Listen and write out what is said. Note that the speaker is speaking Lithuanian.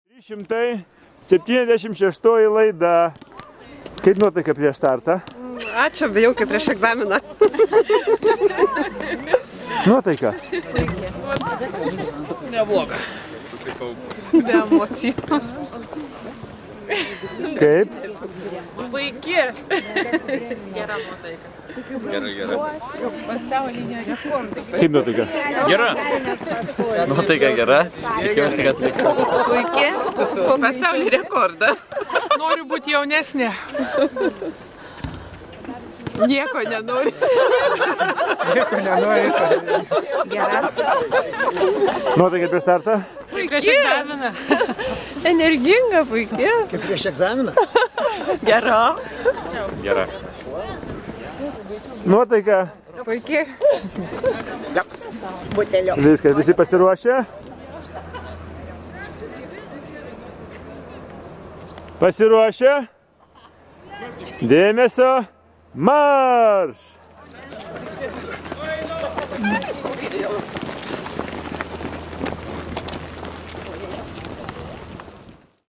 376 laida. Kaip nuotaika prieš startą? Ačiū, bijau kaip prieš egzaminą. Nuotaika? Nebloga. Be emocijų. Kaip? Puiki. Gera nuotaika. Gera. Pasaulinio rekordo. Kaip nuotaika? Gera. Nuotaika gera. Tikiuosi, kad liksiu. Puiki. Pasaulinį rekordą. Noriu būti jaunesnė. Nieko nenori. Gera. Nuotaika prieš startą? Prieš egzaminą. Energinga, puiki. Kaip prieš egzaminą? Gera. Gera. Nuotaika? Puiki. Viskas, visi pasiruošę? Pasiruošę? Dėmesio, marš!